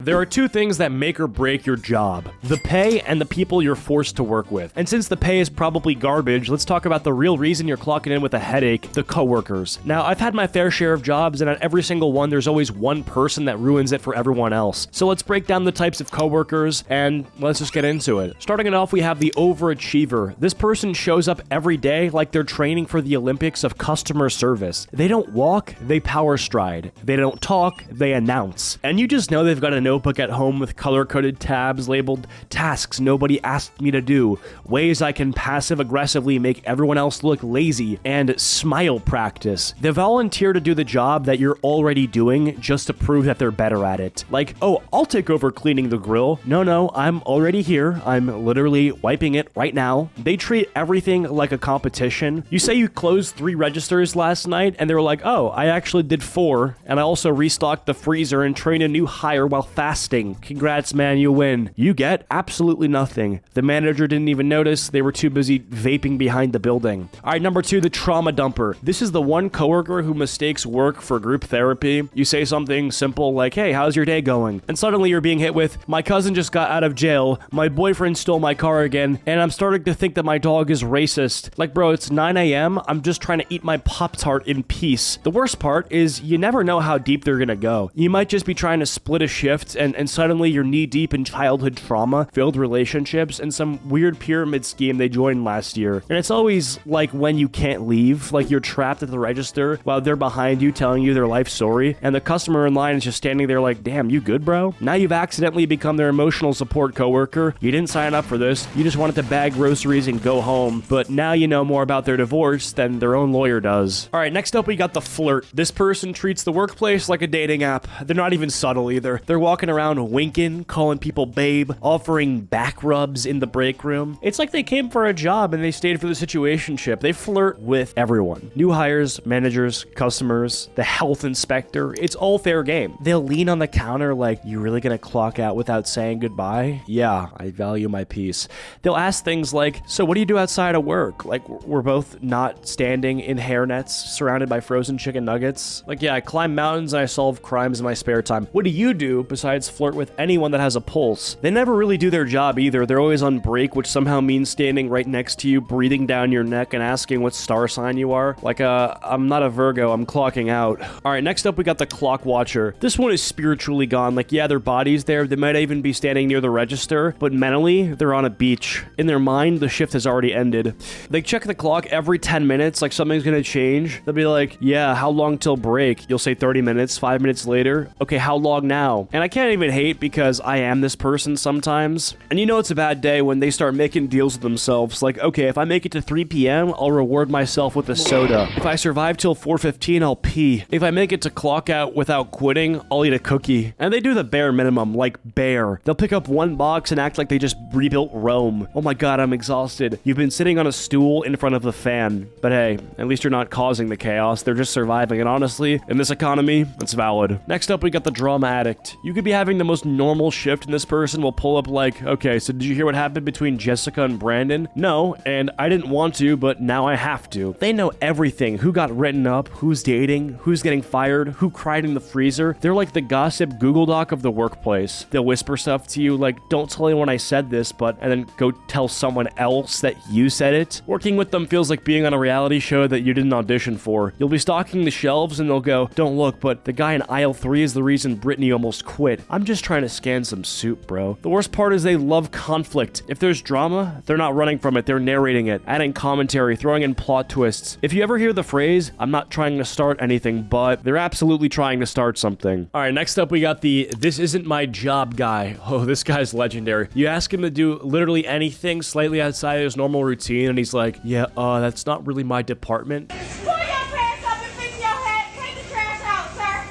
There are two things that make or break your job: the pay and the people you're forced to work with. And since the pay is probably garbage, let's talk about the real reason you're clocking in with a headache: the coworkers. Now, I've had my fair share of jobs, and at every single one, there's always one person that ruins it for everyone else. So let's break down the types of coworkers, and let's just get into it. Starting it off, we have the overachiever. This person shows up every day like they're training for the Olympics of customer service. They don't walk, they power stride. They don't talk, they announce. And you just know they've got a notebook at home with color-coded tabs labeled tasks nobody asked me to do, ways I can passive-aggressively make everyone else look lazy, and smile practice. They volunteer to do the job that you're already doing just to prove that they're better at it. Like, oh, I'll take over cleaning the grill. No, I'm already here. I'm literally wiping it right now. They treat everything like a competition. You say you closed 3 registers last night, and they're like, oh, I actually did 4, and I also restocked the freezer and trained a new hire while fasting. Congrats, man, you win. You get absolutely nothing. The manager didn't even notice. They were too busy vaping behind the building. All right, number 2, the trauma dumper. This is the one coworker who mistakes work for group therapy. You say something simple like, hey, how's your day going? And suddenly you're being hit with, my cousin just got out of jail, my boyfriend stole my car again, and I'm starting to think that my dog is racist. Like, bro, it's 9 a.m. I'm just trying to eat my Pop-Tart in peace. The worst part is you never know how deep they're gonna go. You might just be trying to split a shift, and suddenly you're knee-deep in childhood trauma, failed relationships, and some weird pyramid scheme they joined last year. And it's always like when you can't leave, like you're trapped at the register while they're behind you telling you their life story, and the customer in line is just standing there like, damn, you good, bro? Now you've accidentally become their emotional support coworker. You didn't sign up for this. You just wanted to bag groceries and go home, but now you know more about their divorce than their own lawyer does. All right, next up we got the flirt. This person treats the workplace like a dating app. They're not even subtle either. They're walking around winking, calling people babe, offering back rubs in the break room. It's like they came for a job and they stayed for the situationship. They flirt with everyone. New hires, managers, customers, the health inspector. It's all fair game. They'll lean on the counter like, you really gonna clock out without saying goodbye? Yeah, I value my peace. They'll ask things like, so what do you do outside of work? Like, we're both not standing in hairnets surrounded by frozen chicken nuggets. Like, yeah, I climb mountains and I solve crimes in my spare time. What do you do besides flirt with anyone that has a pulse? They never really do their job either. They're always on break, which somehow means standing right next to you, breathing down your neck and asking what star sign you are. Like, I'm not a Virgo, I'm clocking out. All right, next up we got the clock watcher. This one is spiritually gone. Like, yeah, their body's there. They might even be standing near the register, but mentally, they're on a beach. In their mind, the shift has already ended. They check the clock every 10 minutes, like something's gonna change. They'll be like, yeah, how long till break? You'll say 30 minutes, 5 minutes later. Okay, how long now? And I can't even hate because I am this person sometimes. And you know it's a bad day when they start making deals with themselves. Like, okay, if I make it to 3 p.m., I'll reward myself with a soda. If I survive till 4:15, I'll pee. If I make it to clock out without quitting, I'll eat a cookie. And they do the bare minimum, like bare. They'll pick up one box and act like they just rebuilt Rome. Oh my god, I'm exhausted. You've been sitting on a stool in front of the fan. But hey, at least you're not causing the chaos. They're just surviving. And honestly, in this economy, it's valid. Next up, we got the drama addict. You could be having the most normal shift and this person will pull up like, okay, so did you hear what happened between Jessica and Brandon? No, and I didn't want to, but now I have to. They know everything. Who got written up, who's dating, who's getting fired, who cried in the freezer. They're like the gossip Google Doc of the workplace. They'll whisper stuff to you like, don't tell anyone I said this, and then go tell someone else that you said it. Working with them feels like being on a reality show that you didn't audition for. You'll be stocking the shelves and they'll go, don't look, but the guy in aisle 3 is the reason Brittany almost quit. I'm just trying to scan some soup, bro. The worst part is they love conflict. If there's drama, they're not running from it, they're narrating it, adding commentary, throwing in plot twists. If you ever hear the phrase, I'm not trying to start anything, but they're absolutely trying to start something. All right, next up we got the this isn't my job guy. Oh, this guy's legendary. You ask him to do literally anything slightly outside of his normal routine, and he's like, yeah, that's not really my department. Pull your pants up and fix your hat. Take the trash out, sir.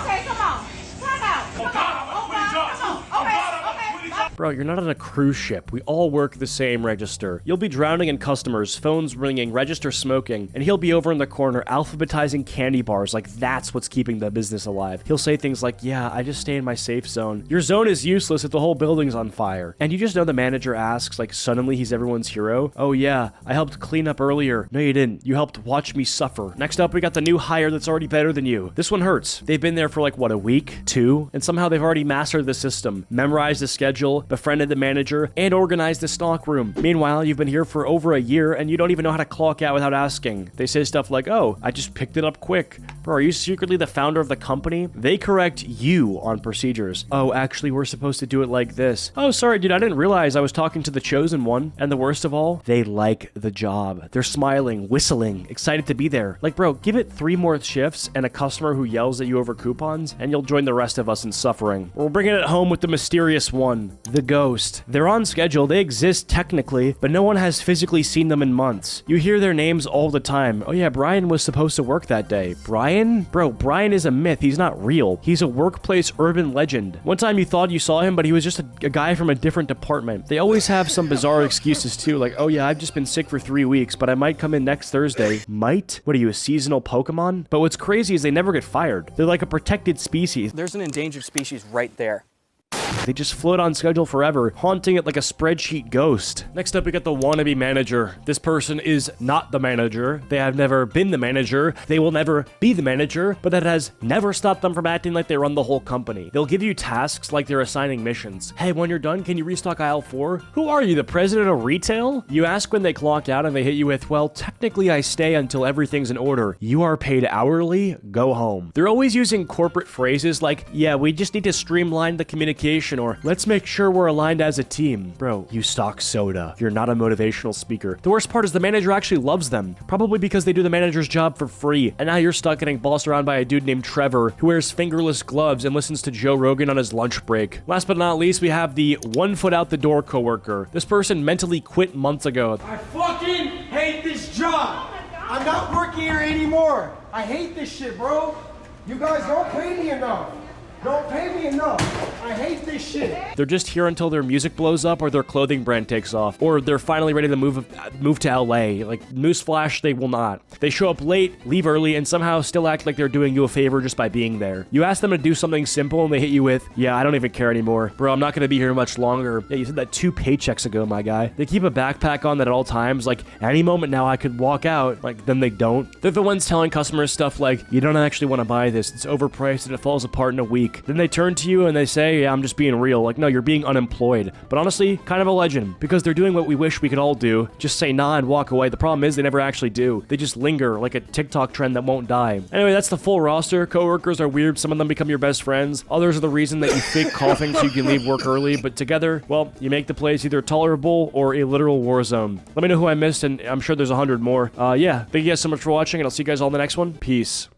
Okay, come on. Time out. Come on. Bro, you're not on a cruise ship. We all work the same register. You'll be drowning in customers, phones ringing, register smoking, and he'll be over in the corner alphabetizing candy bars like that's what's keeping the business alive. He'll say things like, yeah, I just stay in my safe zone. Your zone is useless if the whole building's on fire. And you just know the manager asks, like suddenly he's everyone's hero. Oh yeah, I helped clean up earlier. No, you didn't. You helped watch me suffer. Next up, we got the new hire that's already better than you. This one hurts. They've been there for like, what, a week? 2? And somehow they've already mastered the system, memorized the schedule, befriended the manager, and organized the stock room. Meanwhile, you've been here for over a year and you don't even know how to clock out without asking. They say stuff like, oh, I just picked it up quick. Bro, are you secretly the founder of the company? They correct you on procedures. Oh, actually, we're supposed to do it like this. Oh, sorry, dude, I didn't realize I was talking to the chosen one. And the worst of all, they like the job. They're smiling, whistling, excited to be there. Like, bro, give it 3 more shifts and a customer who yells at you over coupons, and you'll join the rest of us in suffering. We're bringing it home with the mysterious one, the ghost. They're on schedule, they exist technically, but no one has physically seen them in months. You hear their names all the time. Oh yeah, Brian was supposed to work that day. Brian? Bro, Brian is a myth. He's not real. He's a workplace urban legend. One time you thought you saw him, but he was just a guy from a different department. They always have some bizarre excuses too, like, oh yeah, I've just been sick for 3 weeks, but I might come in next Thursday. Might? What are you, a seasonal Pokemon? But what's crazy is they never get fired. They're like a protected species. There's an endangered species right there. They just float on schedule forever, haunting it like a spreadsheet ghost. Next up, we got the wannabe manager. This person is not the manager. They have never been the manager. They will never be the manager, but that has never stopped them from acting like they run the whole company. They'll give you tasks like they're assigning missions. Hey, when you're done, can you restock aisle 4? Who are you, the president of retail? You ask when they clock out and they hit you with, well, technically I stay until everything's in order. You are paid hourly, go home. They're always using corporate phrases like, yeah, we just need to streamline the communication, or let's make sure we're aligned as a team. Bro, you stock soda. You're not a motivational speaker. The worst part is the manager actually loves them, probably because they do the manager's job for free, and now you're stuck getting bossed around by a dude named Trevor who wears fingerless gloves and listens to Joe Rogan on his lunch break. Last but not least, we have the 1 foot out the door coworker. This person mentally quit months ago. I fucking hate this job. I'm not working here anymore. I hate this shit, bro. You guys don't pay me enough. Don't pay me enough. I hate this shit. They're just here until their music blows up or their clothing brand takes off, or they're finally ready to move to LA. Like, newsflash, they will not. They show up late, leave early, and somehow still act like they're doing you a favor just by being there. You ask them to do something simple and they hit you with, yeah, I don't even care anymore. Bro, I'm not gonna be here much longer. Yeah, you said that 2 paychecks ago, my guy. They keep a backpack on that at all times, like, any moment now I could walk out. Like, then they don't. They're the ones telling customers stuff like, you don't actually want to buy this. It's overpriced and it falls apart in a week. Then they turn to you and they say, yeah, I'm just being real. Like, no, you're being unemployed. But honestly, kind of a legend, because they're doing what we wish we could all do. Just say nah and walk away. The problem is they never actually do. They just linger like a TikTok trend that won't die. Anyway, that's the full roster. Coworkers are weird. Some of them become your best friends. Others are the reason that you fake coughing so you can leave work early. But together, well, you make the place either tolerable or a literal war zone. Let me know who I missed, and I'm sure there's 100 more. Yeah, thank you guys so much for watching, and I'll see you guys all in the next one. Peace.